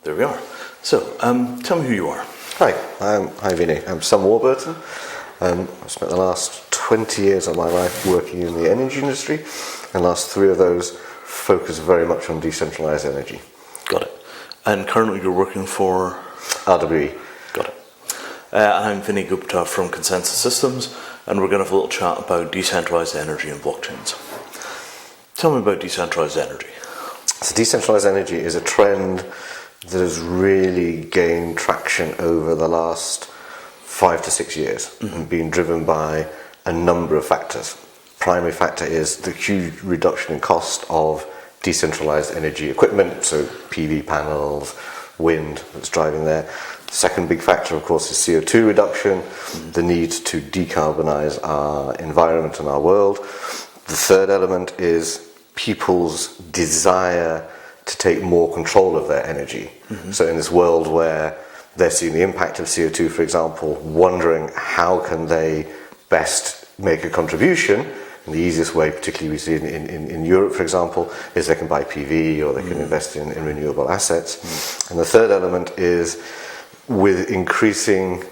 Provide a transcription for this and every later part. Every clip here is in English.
There we are. So, tell me who you are. Hi Vinny. I'm Sam Warburton. I've spent the last 20 years of my life working in the energy industry, and the last 3 of those focus very much on decentralized energy. Got it. And currently you're working for? RWE. Got it. I'm Vinny Gupta from Consensus Systems, and we're going to have a little chat about decentralized energy and blockchains. Tell me about decentralized energy. So decentralized energy is a trend that has really gained traction over the last 5 to 6 years and been driven by a number of factors. Primary factor is the huge reduction in cost of decentralized energy equipment, so PV panels, wind, that's driving there. The second big factor, of course, is CO2 reduction, the need to decarbonize our environment and our world. The third element is people's desire to take more control of their energy. So in this world where they're seeing the impact of CO2, for example, wondering how can they best make a contribution, and the easiest way, particularly we see in Europe, for example, is they can buy PV or they can invest in renewable assets. And the third element is, with increasing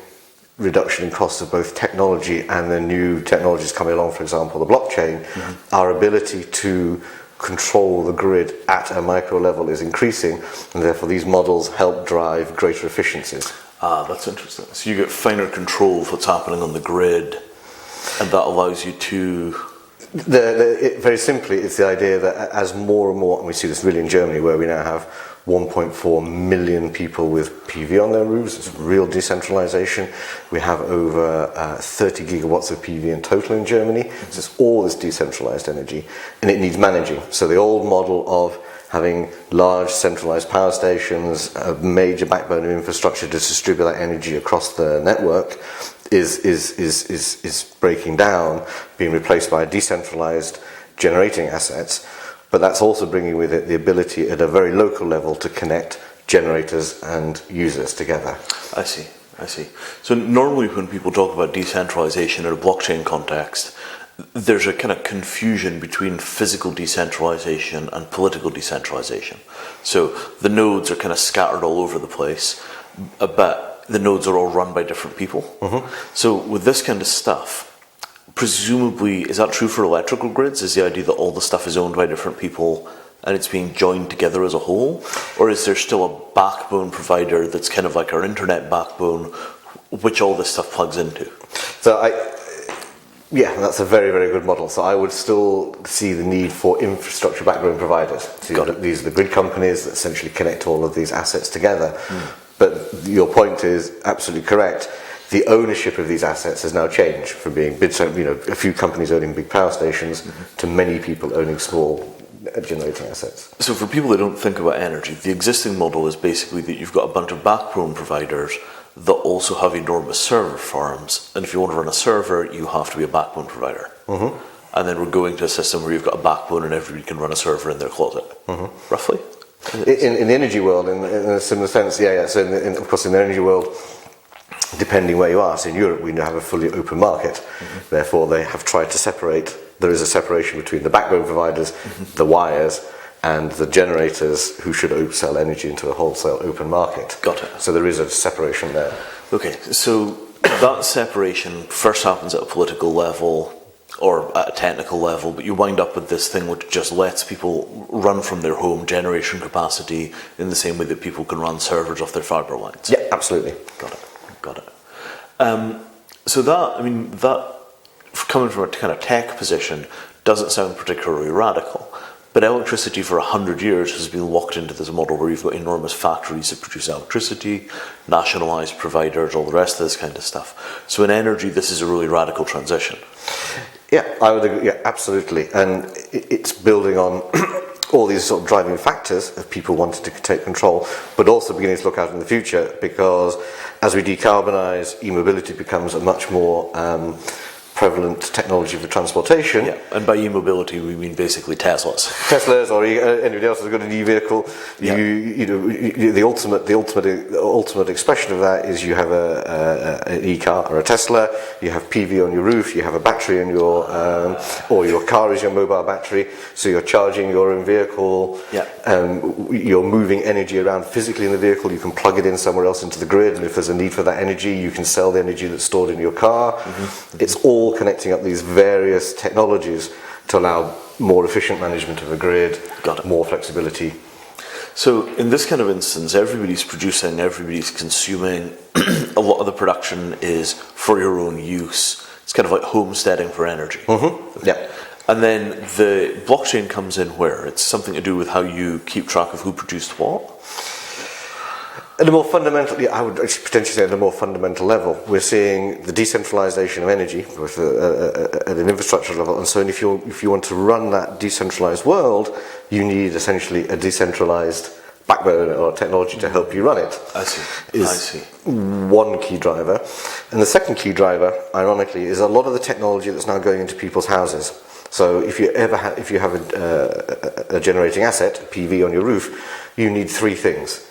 reduction in costs of both technology and the new technologies coming along, for example, the blockchain, our ability to control the grid at a micro level is increasing, and therefore these models help drive greater efficiencies. That's interesting. So you get finer control of what's happening on the grid, and that allows you to... Very simply, it's the idea that as more and more, and we see this really in Germany, where we now have 1.4 million people with PV on their roofs. It's real decentralization. We have over 30 gigawatts of PV in total in Germany. So it's all this decentralized energy, and it needs managing. So the old model of having large centralized power stations, a major backbone of infrastructure to distribute that energy across the network is breaking down, being replaced by decentralized generating assets. But that's also bringing with it the ability at a very local level to connect generators and users together. I see. So normally when people talk about decentralization in a blockchain context, there's a kind of confusion between physical decentralization and political decentralization. So the nodes are kind of scattered all over the place, but the nodes are all run by different people. So with this kind of stuff, presumably, is that true for electrical grids? Is the idea that all the stuff is owned by different people and it's being joined together as a whole? Or is there still a backbone provider that's kind of like our internet backbone, which all this stuff plugs into? That's a very, very good model. So I would still see the need for infrastructure backbone providers. So these are the grid companies that essentially connect all of these assets together. But your point is absolutely correct. The ownership of these assets has now changed from being a few companies owning big power stations to many people owning small generating assets. So for people that don't think about energy, the existing model is basically that you've got a bunch of backbone providers that also have enormous server farms, and if you want to run a server, you have to be a backbone provider. And then we're going to a system where you've got a backbone and everybody can run a server in their closet, roughly? In the energy world, in a similar sense, So of course in the energy world, depending where you are, so in Europe we now have a fully open market. Therefore they have tried to separate, there is a separation between the backbone providers, the wires, and the generators who should sell energy into a wholesale open market. Got it. So there is a separation there. Okay, so that separation first happens at a political level or at a technical level, but you wind up with this thing which just lets people run from their home generation capacity in the same way that people can run servers off their fiber lines. Yeah, absolutely. Got it. So that coming from a kind of tech position doesn't sound particularly radical. But electricity for 100 years has been locked into this model where you've got enormous factories that produce electricity, nationalised providers, all the rest of this kind of stuff. So in energy, this is a really radical transition. Yeah, I would agree. Yeah, absolutely. And it's building on all these sort of driving factors of people wanting to take control, but also beginning to look out in the future, because as we decarbonise, e-mobility becomes a much more prevalent technology for transportation. Yeah, and by e-mobility we mean basically Teslas. Teslas or anybody else has got an e-vehicle. The ultimate expression of that is you have an e-car or a Tesla. You have PV on your roof. You have a battery on your or your car is your mobile battery. So you're charging your own vehicle. Yeah. You're moving energy around physically in the vehicle. You can plug it in somewhere else into the grid, and if there's a need for that energy, you can sell the energy that's stored in your car. Mm-hmm. It's all connecting up these various technologies to allow more efficient management of a grid, more flexibility. So in this kind of instance, everybody's producing, everybody's consuming. A lot of the production is for your own use. It's kind of like homesteading for energy. Mm-hmm. Okay. Yeah. And then the blockchain comes in where? It's something to do with how you keep track of who produced what? At a more fundamental, I would potentially say at a more fundamental level, we're seeing the decentralization of energy with at an infrastructure level. And so if you want to run that decentralized world, you need essentially a decentralized backbone or technology to help you run it. I see. One key driver. And the second key driver, ironically, is a lot of the technology that's now going into people's houses. So if you have a generating asset, PV on your roof, you need three things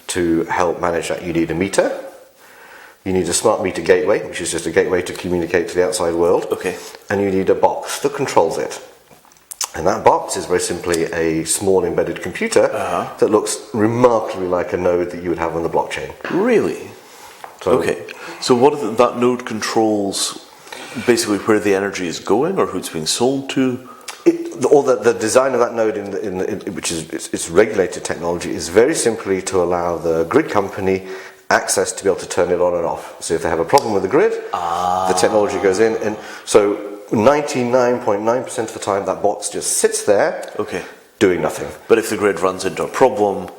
to help manage that. You need a meter, you need a smart meter gateway, which is just a gateway to communicate to the outside world, and you need a box that controls it. And that box is very simply a small embedded computer that looks remarkably like a node that you would have on the blockchain. Really? So what that node controls basically where the energy is going or who it's being sold to? The design of that node, which is it's regulated technology, is very simply to allow the grid company access to be able to turn it on and off. So if they have a problem with the grid, the technology goes in, and so 99.9% of the time that box just sits there, doing nothing. But if the grid runs into a problem,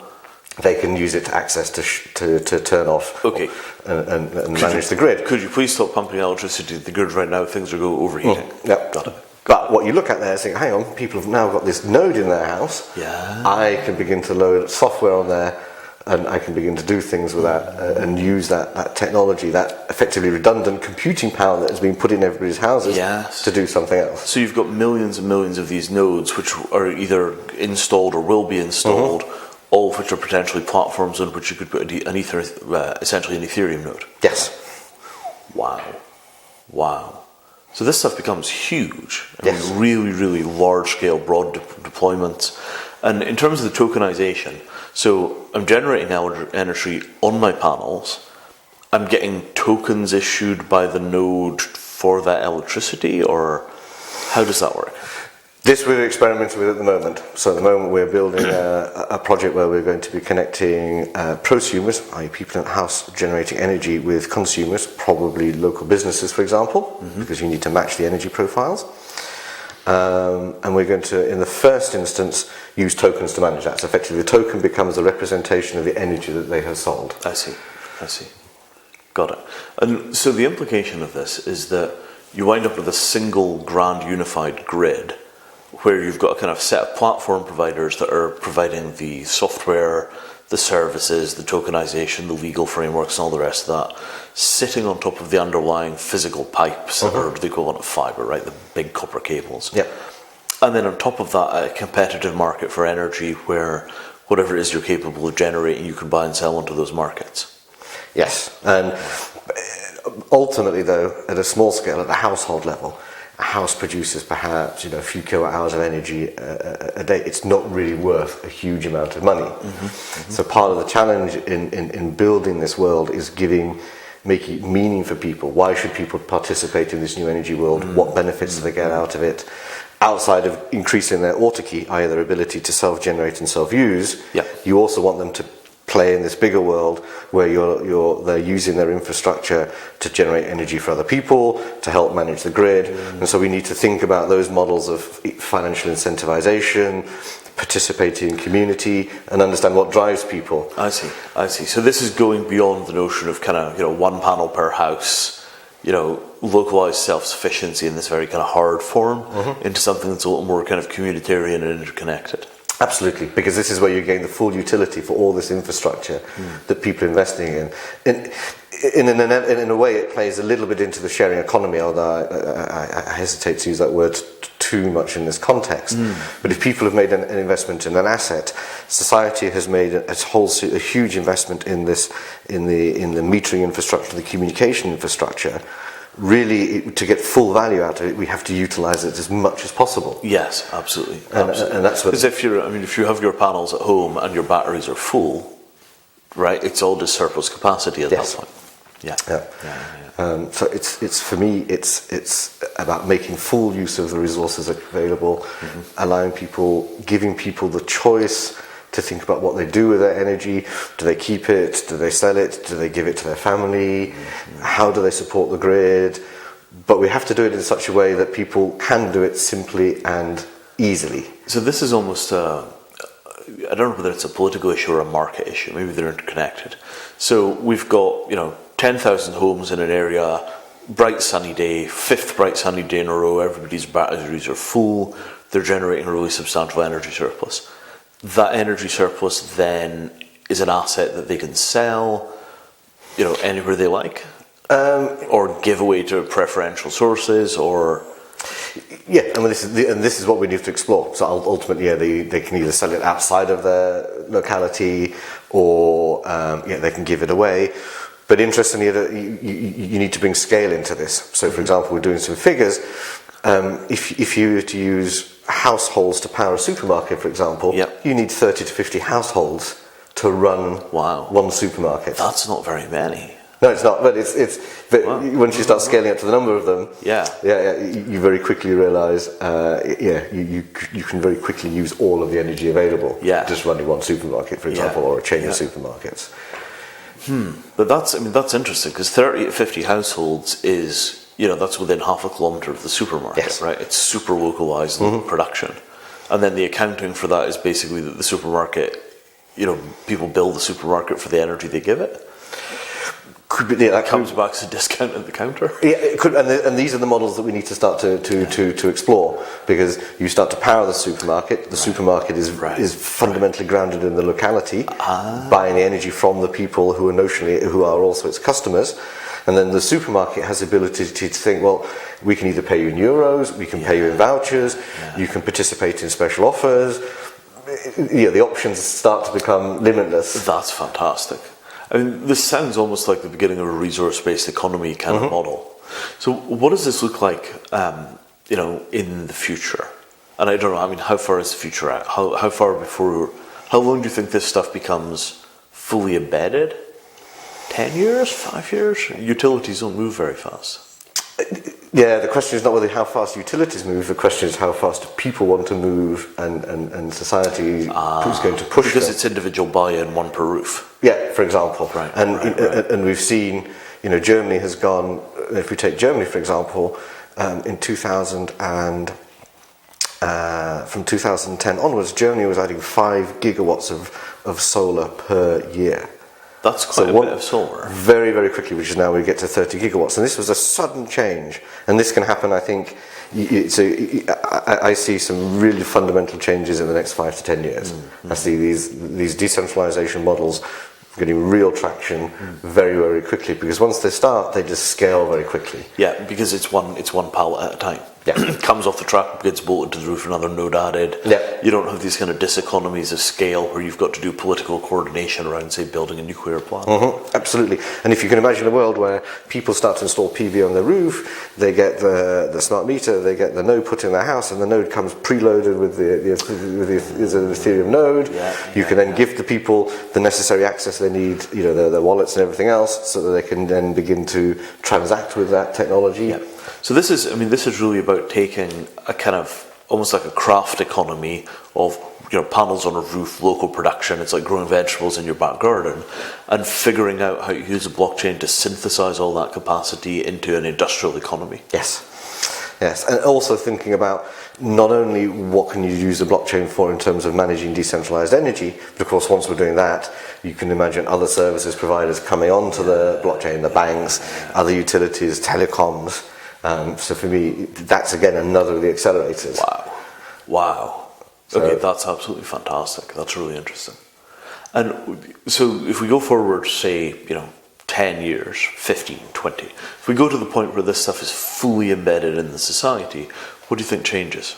they can use it to access to turn off and manage the grid. Could you please stop pumping electricity to the grid right now? Things are overheating. Yep. Got it. But what you look at there is think, hang on, people have now got this node in their house. Yeah. I can begin to load software on there, and I can begin to do things with that and use that technology, that effectively redundant computing power that has been put in everybody's houses to do something else. So you've got millions and millions of these nodes which are either installed or will be installed, all of which are potentially platforms on which you could put essentially an Ethereum node. Yes. Wow. So this stuff becomes huge. I mean, really, really large-scale, broad deployments. And in terms of the tokenization, so I'm generating energy on my panels. I'm getting tokens issued by the node for that electricity, or how does that work? This we're experimenting with at the moment. So at the moment we're building a project where we're going to be connecting prosumers, i.e. people in the house generating energy, with consumers, probably local businesses for example, because you need to match the energy profiles. And we're going to, in the first instance, use tokens to manage that. So effectively the token becomes a representation of the energy that they have sold. I see. Got it. And so the implication of this is that you wind up with a single grand unified grid where you've got a kind of set of platform providers that are providing the software, the services, the tokenization, the legal frameworks and all the rest of that, sitting on top of the underlying physical pipes that are the equivalent of fibre, right? The big copper cables. Yep. And then on top of that, a competitive market for energy where whatever it is you're capable of generating, you can buy and sell onto those markets. Yes. And ultimately though, at a small scale, at the household level, a house produces perhaps a few kilowatt hours of energy a day. It's not really worth a huge amount of money. So part of the challenge in building this world is making it meaning for people. Why should people participate in this new energy world? What benefits do they get out of it? Outside of increasing their autarky, i.e. their ability to self-generate and self-use, you also want them to play in this bigger world where they're using their infrastructure to generate energy for other people, to help manage the grid. And so we need to think about those models of financial incentivization, participating in community, and understand what drives people. I see. So this is going beyond the notion of kind of, one panel per house, localized self-sufficiency in this very kind of hard form into something that's a little more kind of communitarian and interconnected. Absolutely, because this is where you gain the full utility for all this infrastructure that people are investing in. In a way, it plays a little bit into the sharing economy, although I hesitate to use that word too much in this context. But if people have made an investment in an asset, society has made a huge investment in this, in the metering infrastructure, the communication infrastructure. Really, to get full value out of it, we have to utilise it as much as possible. Yes, absolutely. And that's what. Because if you have your panels at home and your batteries are full, right, it's all just surplus capacity at that point. Yeah. So it's for me, it's about making full use of the resources available, allowing people, giving people the choice to think about what they do with their energy. Do they keep it? Do they sell it? Do they give it to their family? How do they support the grid? But we have to do it in such a way that people can do it simply and easily. So this is almost, I don't know whether it's a political issue or a market issue. Maybe they're interconnected. So we've got, 10,000 homes in an area, bright sunny day, fifth bright sunny day in a row, everybody's batteries are full, they're generating a really substantial energy surplus. That energy surplus then is an asset that they can sell, anywhere they like, or give away to preferential sources, or... Yeah, and this is what we need to explore. So ultimately, they can either sell it outside of their locality, or they can give it away. But interestingly, you need to bring scale into this. So, for example, we're doing some figures. If you were to use households to power a supermarket, for example, you need 30 to 50 households to run one supermarket. That's not very many. No, it's not. But once you start scaling up to the number of them, you very quickly realise, you can very quickly use all of the energy available. Just running one supermarket, for example, or a chain of supermarkets. But that's interesting, because 30 to 50 households is, that's within half a kilometre of the supermarket, right? It's super localised production. And then the accounting for that is basically that the supermarket, people bill the supermarket for the energy they give it. That comes back as a discount at the counter. Yeah, it could, and these are the models that we need to start to explore, because you start to power the supermarket. The supermarket is fundamentally grounded in the locality, buying the energy from the people who are also its customers, and then the supermarket has the ability to think, well, we can either pay you in euros, we can pay you in vouchers, you can participate in special offers. The options start to become limitless. That's fantastic. This sounds almost like the beginning of a resource-based economy kind of model. So what does this look like, in the future? And I don't know, how far is the future at? How long do you think this stuff becomes fully embedded? 10 years? 5 years? Utilities don't move very fast. Yeah, the question is not whether how fast utilities move, the question is how fast people want to move, and society who's going to push because them. It's individual buy-in, one per roof. Yeah, for example. And we've seen, Germany has gone, if we take Germany for example, in 2000 and from 2010 onwards, Germany was adding 5 gigawatts of solar per year. That's quite a bit of solar. Very, very quickly, which is now we get to 30 gigawatts. And this was a sudden change. And this can happen, I think, I see some really fundamental changes in the next 5 to 10 years. I see these decentralization models getting real traction very, very quickly, because once they start, they just scale very quickly. Yeah, because it's one pallet at a time. Yeah. It comes off the truck, gets bolted to the roof, another node added. Yeah. You don't have these kind of diseconomies of scale where you've got to do political coordination around, say, building a nuclear plant. Absolutely. And if you can imagine a world where people start to install PV on their roof, they get the smart meter, they get the node put in their house, and the node comes preloaded with the Ethereum node. You can then give the people the necessary access they need, their wallets and everything else, so that they can then begin to transact with that technology. Yeah. So this is really about taking a kind of almost like a craft economy of panels on a roof, local production. It's like growing vegetables in your back garden, and figuring out how to use a blockchain to synthesize all that capacity into an industrial economy. Yes, and also thinking about not only what can you use the blockchain for in terms of managing decentralized energy, but of course once we're doing that, you can imagine other services providers coming onto the blockchain, the banks, other utilities, telecoms. So for me, that's again another of the accelerators. Wow. So, Okay, that's absolutely fantastic. That's really interesting. And so if we go forward, say, 10 years, 15, 20, if we go to the point where this stuff is fully embedded in the society, what do you think changes?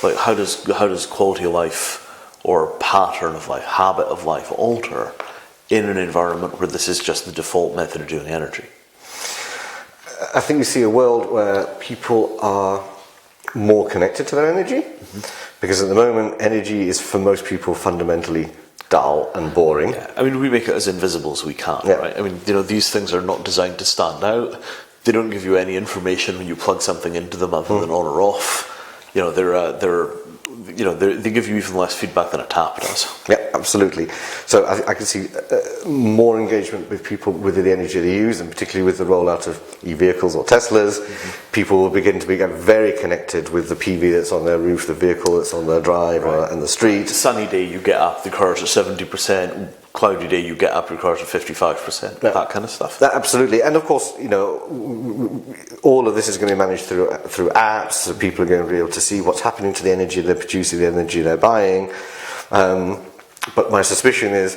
Like, how does quality of life or pattern of life, habit of life alter in an environment where this is just the default method of doing energy? I think you see a world where people are more connected to their energy, because at the moment energy is for most people fundamentally dull and boring. Yeah. I mean, we make it as invisible as we can, right? I mean, these things are not designed to stand out. They don't give you any information when you plug something into them other than on or off. They give you even less feedback than a tap does. Yeah, absolutely. So I can see more engagement with people with the energy they use, and particularly with the rollout of e-vehicles or Teslas. People will begin to become very connected with the PV that's on their roof, the vehicle that's on their drive, and the street. Sunny day, you get up, the car's at 70%. Cloudy day, you get up, your car's at 55%. Yeah. That kind of stuff. That, absolutely. And of course, all of this is going to be managed through apps, so people are going to be able to see what's happening to the energy they're producing, the energy they're buying. But my suspicion is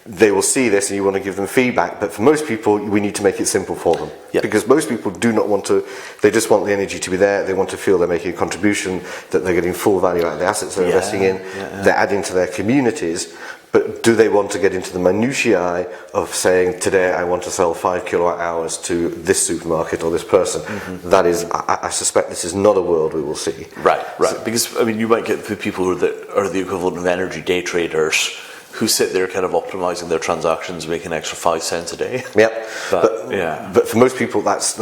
they will see this and you want to give them feedback, but for most people we need to make it simple for them. Yep. Because most people do not want to, they just want the energy to be there, they want to feel they're making a contribution, that they're getting full value out of the assets they're investing in, they're adding to their communities. But do they want to get into the minutiae of saying, today I want to sell 5 kilowatt hours to this supermarket or this person? That is, I suspect this is not a world we will see. Right. So, because, you might get the people that are the equivalent of energy day traders who sit there kind of optimizing their transactions, making an extra 5 cents a day. Yep. But for most people, that's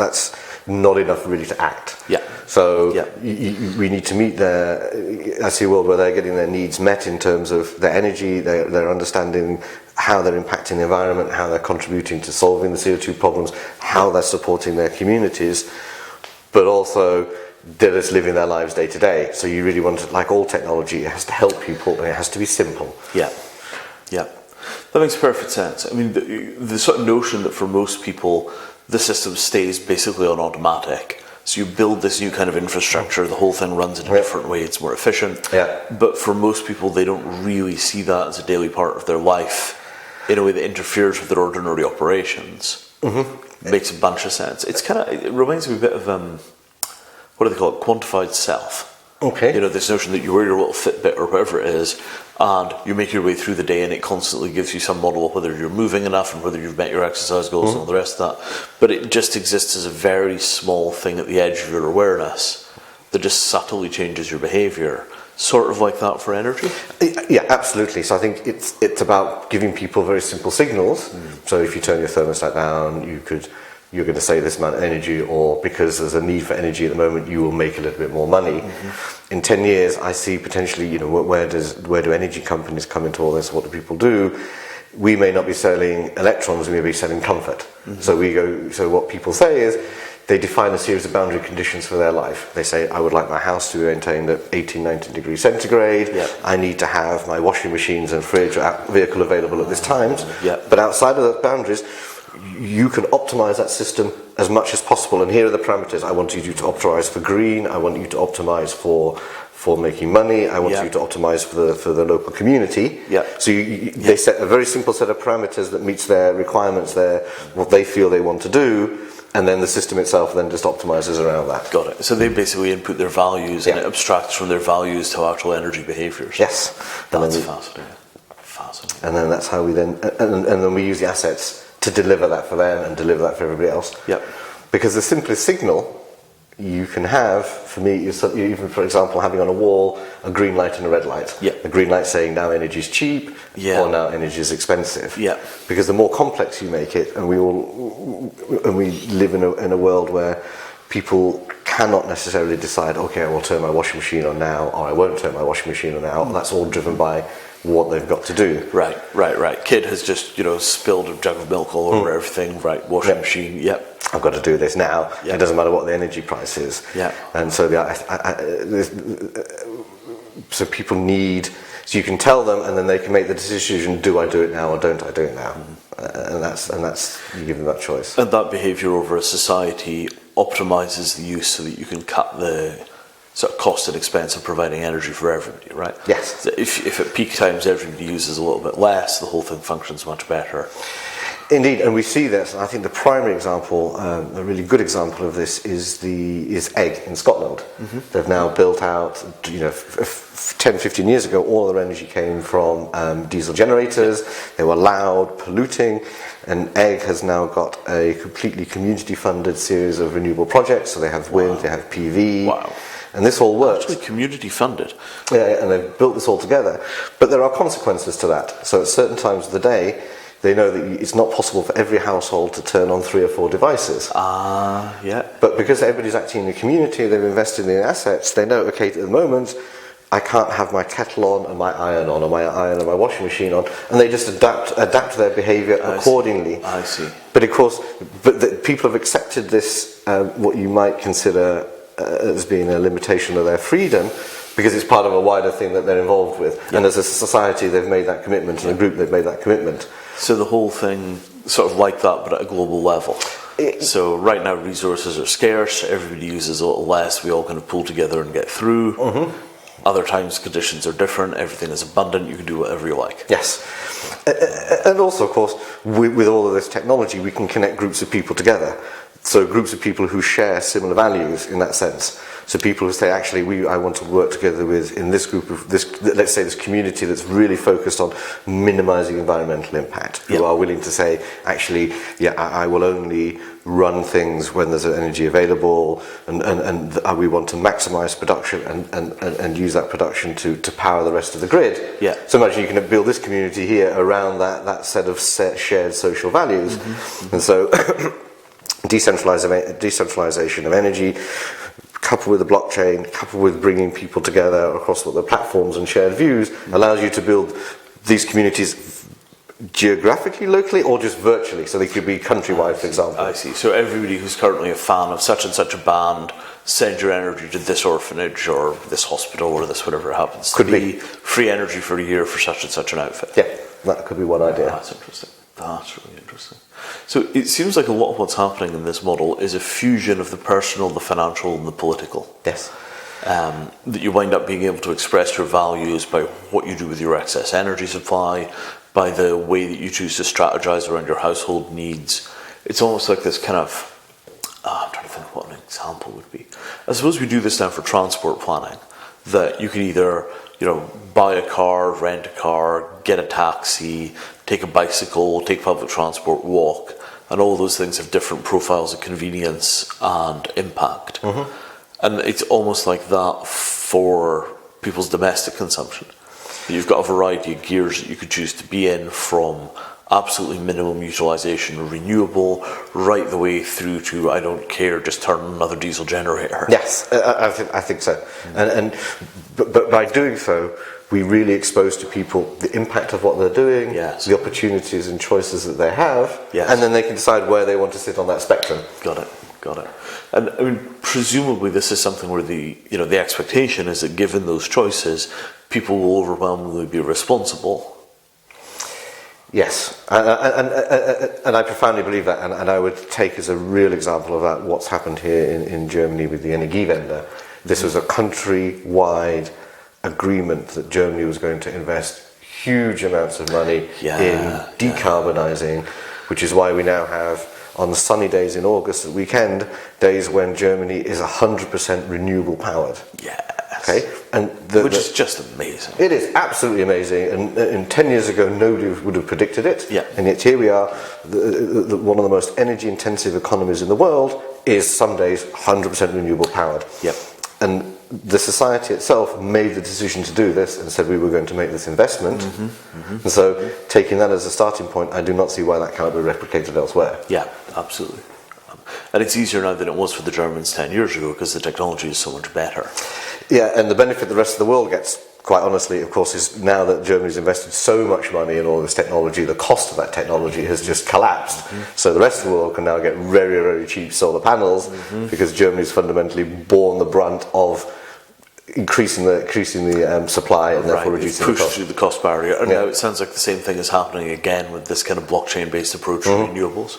not enough really to act. Yeah. So we need to meet I see a world where they're getting their needs met in terms of their energy, they're understanding how they're impacting the environment, how they're contributing to solving the CO2 problems, how they're supporting their communities, but also they're just living their lives day to day. So you really want to, like all technology, it has to help people and it has to be simple. Yeah. That makes perfect sense. I mean, the sort of notion that for most people the system stays basically on automatic. So you build this new kind of infrastructure, the whole thing runs in a different way, it's more efficient. Yeah. But for most people, they don't really see that as a daily part of their life in a way that interferes with their ordinary operations. Makes a bunch of sense. It reminds me a bit of, what do they call it, quantified self. Okay. This notion that you wear your little Fitbit or whatever it is, and you make your way through the day and it constantly gives you some model of whether you're moving enough and whether you've met your exercise goals and all the rest of that. But it just exists as a very small thing at the edge of your awareness that just subtly changes your behaviour. Sort of like that for energy? Yeah, absolutely. So I think it's about giving people very simple signals. So if you turn your thermostat down, you're going to save this amount of energy, or because there's a need for energy at the moment, you will make a little bit more money. In 10 years, I see potentially, where do energy companies come into all this? What do people do? We may not be selling electrons, we may be selling comfort. So what people say is, they define a series of boundary conditions for their life. They say, I would like my house to be maintained at 18, 19 degrees centigrade. I need to have my washing machines and fridge vehicle available at this times. But outside of those boundaries, you can optimize that system as much as possible, and here are the parameters. I want you to optimize for green, I want you to optimize for making money, I want you to optimize for the local community. So they set a very simple set of parameters that meets their requirements, what they feel they want to do, and then the system itself then just optimizes around that. Got it. So they basically input their values and it abstracts from their values to actual energy behaviours. Yes. That's fascinating. And then that's how we then we use the assets to deliver that for them and deliver that for everybody else. Because the simplest signal you can have, for me, is even, for example, having on a wall a green light and a red light. A green light saying now energy is cheap or now energy is expensive. Because the more complex you make it, and we live in a world where people cannot necessarily decide, okay, I will turn my washing machine on now, or I won't turn my washing machine on now. That's all driven by what they've got to do. Right. Kid has just, spilled a jug of milk all over everything. Right, washing machine, I've got to do this now. It doesn't matter what the energy price is. And so so people need, so you can tell them and then they can make the decision, do I do it now or don't I do it now? And that's, you give them that choice. And that behaviour over a society optimises the use so that you can cut the sort of cost and expense of providing energy for everybody, right? Yes. So if at peak times everybody uses a little bit less, the whole thing functions much better. Indeed, and we see this. I think the primary example, a really good example of this, is Egg in Scotland. They've now built out, 10, 15 years ago, all their energy came from diesel generators. They were loud, polluting, and Egg has now got a completely community-funded series of renewable projects. So they have wind, they have PV. Wow. And this all works. Actually community funded. Yeah, and they've built this all together. But there are consequences to that. So at certain times of the day, they know that it's not possible for every household to turn on 3 or 4 devices. Yeah. But because everybody's acting in the community, they've invested in the assets, they know, okay, at the moment, I can't have my kettle on and my iron on, or my iron and my washing machine on, and they just adapt their behaviour accordingly. I see. But of course, people have accepted this, what you might consider as being a limitation of their freedom, because it's part of a wider thing that they're involved with. Yeah. And as a society, they've made that commitment, and a group, they've made that commitment. So the whole thing sort of like that, but at a global level. So right now resources are scarce, everybody uses a little less, we all kind of pull together and get through. Other times conditions are different, everything is abundant, you can do whatever you like. Yes. And also, of course, with all of this technology, we can connect groups of people together. So groups of people who share similar values in that sense. So people who say, actually, I want to work together with, in this group of this, let's say this community that's really focused on minimising environmental impact, who are willing to say, actually, I will only run things when there's energy available, and we want to maximise production and use that production to power the rest of the grid. Yeah. So imagine you can build this community here around that set of shared social values. And so decentralisation of energy, coupled with the blockchain, coupled with bringing people together across the platforms and shared views, allows you to build these communities geographically, locally, or just virtually, so they could be countrywide, for example. I see. So everybody who's currently a fan of such and such a band, send your energy to this orphanage or this hospital or this whatever it happens to be. Free energy for a year for such and such an outfit. Yeah, that could be one idea. That's interesting. That's really interesting. So it seems like a lot of what's happening in this model is a fusion of the personal, the financial, and the political. Yes. That you wind up being able to express your values by what you do with your excess energy supply, by the way that you choose to strategize around your household needs. It's almost like this kind of, I'm trying to think what an example would be. I suppose we do this now for transport planning, that you can either, buy a car, rent a car, get a taxi, take a bicycle, take public transport, walk, and all those things have different profiles of convenience and impact. And it's almost like that for people's domestic consumption. You've got a variety of gears that you could choose to be in, from absolutely minimum utilisation renewable right the way through to I don't care, just turn on another diesel generator. Yes, I think so. But by doing so, we really expose to people the impact of what they're doing, the opportunities and choices that they have, and then they can decide where they want to sit on that spectrum. Got it. And I mean, presumably this is something where the expectation is that given those choices, people will overwhelmingly be responsible. Yes, and I profoundly believe that, and I would take as a real example of that what's happened here in Germany with the Energiewende. This was a country-wide agreement that Germany was going to invest huge amounts of money in decarbonising, which is why we now have, on the sunny days in August, the weekend, days when Germany is 100% renewable powered. Yes. Okay? Which is just amazing. It is absolutely amazing, and 10 years ago nobody would have predicted it, and yet here we are, one of the most energy intensive economies in the world is some days 100% renewable powered. And the society itself made the decision to do this and said we were going to make this investment. And so taking that as a starting point, I do not see why that cannot be replicated elsewhere. Yeah, absolutely. And it's easier now than it was for the Germans 10 years ago because the technology is so much better. Yeah, and the benefit the rest of the world gets, quite honestly, of course, is now that Germany's invested so much money in all this technology, the cost of that technology has just collapsed. So the rest of the world can now get very, very cheap solar panels because Germany's fundamentally borne the brunt of increasing the supply and therefore reducing the cost. Pushed through the cost barrier. And now it sounds like the same thing is happening again with this kind of blockchain-based approach to renewables.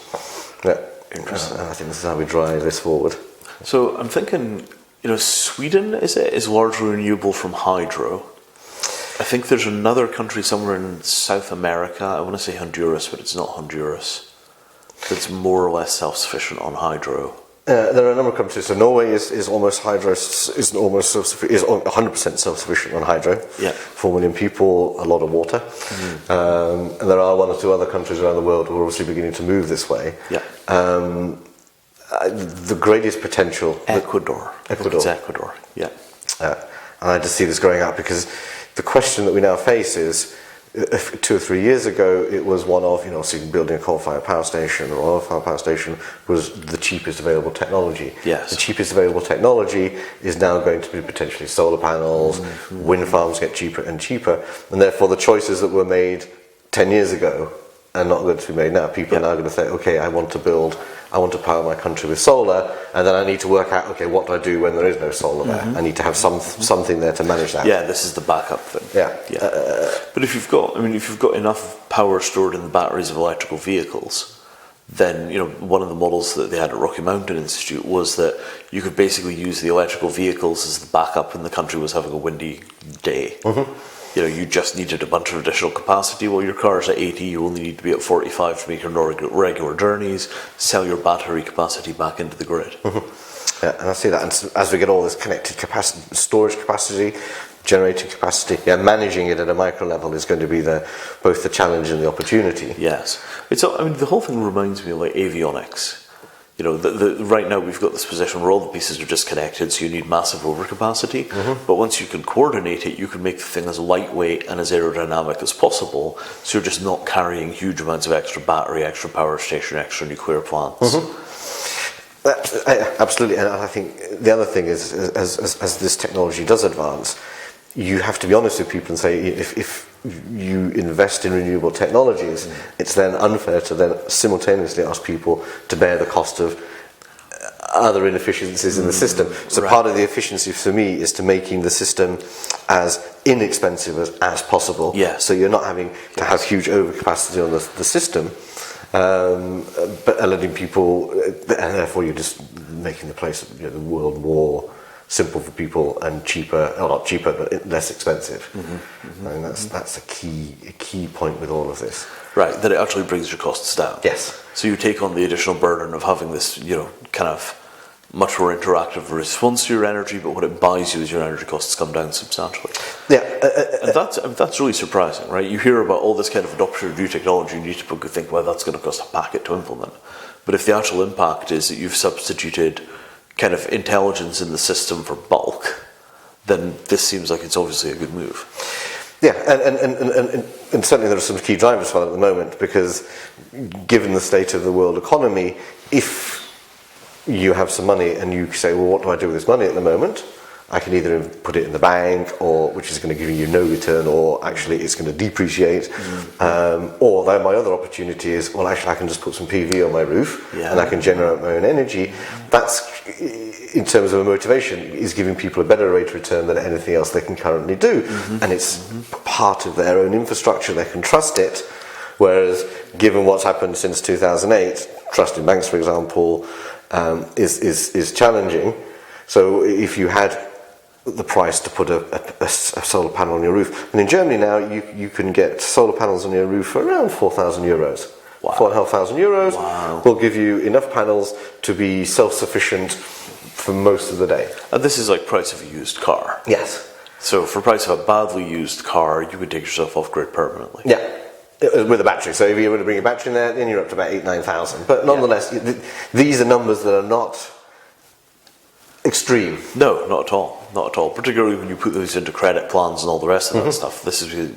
Yeah, interesting. I think this is how we drive this forward. So I'm thinking, Sweden is largely renewable from hydro. I think there's another country somewhere in South America, I want to say Honduras, but it's not Honduras, that's more or less self-sufficient on hydro. There are a number of countries. So Norway is almost hydro, is almost is 100% self-sufficient on hydro. Yeah. 4 million people, a lot of water. And there are one or two other countries around the world who are obviously beginning to move this way. Yeah. The greatest potential. Ecuador. It's Ecuador. Yeah. And I just see this growing out because the question that we now face is, 2 or 3 years ago, it was one of, so building a coal-fired power station or oil-fired power station was the cheapest available technology. Yes. The cheapest available technology is now going to be potentially solar panels, wind farms get cheaper and cheaper, and therefore the choices that were made 10 years ago are not going to be made now. People are now going to say, okay, I want to power my country with solar, and then I need to work out, okay, what do I do when there is no solar there? I need to have something there to manage that. Yeah, this is the backup thing. Yeah. But if you've got enough power stored in the batteries of electrical vehicles, then one of the models that they had at Rocky Mountain Institute was that you could basically use the electrical vehicles as the backup when the country was having a windy day. You just needed a bunch of additional capacity. While your car's at 80, you only need to be at 45 to make your regular journeys. Sell your battery capacity back into the grid. Yeah, and I see that. And as we get all this connected capacity, storage capacity, generating capacity, managing it at a micro level is going to be both the challenge and the opportunity. Yes, the whole thing reminds me of like avionics. Right now we've got this position where all the pieces are just connected, so you need massive overcapacity. But once you can coordinate it, you can make the thing as lightweight and as aerodynamic as possible, so you're just not carrying huge amounts of extra battery, extra power station, extra nuclear plants. Absolutely, and I think the other thing is, as this technology does advance, you have to be honest with people and say, if you invest in renewable technologies, it's then unfair to then simultaneously ask people to bear the cost of other inefficiencies in the system. So part of the efficiency for me is to making the system as inexpensive as possible. Yes. So you're not having to have huge overcapacity on the system, but letting people, and therefore you're just making the world more simple for people and cheaper, or not cheaper, but less expensive. And that's a key point with all of this. Right, that it actually brings your costs down. Yes. So you take on the additional burden of having this, kind of much more interactive response to your energy, but what it buys you is your energy costs come down substantially. Yeah. And that's really surprising, right? You hear about all this kind of adoption of new technology, and you think, well, that's going to cost a packet to implement. But if the actual impact is that you've substituted kind of intelligence in the system for bulk, then this seems like it's obviously a good move. Yeah, and certainly there are some key drivers for that at the moment, because given the state of the world economy, if you have some money and you say, well, what do I do with this money at the moment? I can either put it in the bank, or which is going to give you no return, or actually it's going to depreciate. Or then my other opportunity is, well, actually I can just put some PV on my roof and I can generate my own energy. That's, in terms of a motivation, is giving people a better rate of return than anything else they can currently do. And it's part of their own infrastructure, they can trust it. Whereas, given what's happened since 2008, trust in banks, for example, is challenging. So if you had the price to put a solar panel on your roof, and in Germany now you can get solar panels on your roof for around €4,000. Wow. €4,500 will give you enough panels to be self-sufficient for most of the day. And this is like price of a used car. Yes. So for price of a badly used car, you would take yourself off grid permanently. Yeah. With a battery. So if you were to bring a battery in there, then you're up to about 8,000-9,000. But nonetheless, these are numbers that are not extreme. No, not at all. Not at all. Particularly when you put those into credit plans and all the rest of that stuff. This is,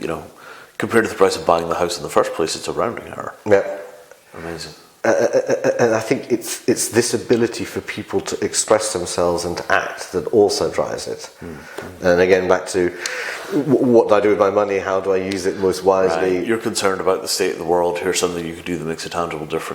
compared to the price of buying the house in the first place, it's a rounding error. Yeah. Amazing. And I think it's this ability for people to express themselves and to act that also drives it. And again, back to what do I do with my money? How do I use it most wisely? Right. You're concerned about the state of the world. Here's something you could do that makes a tangible difference.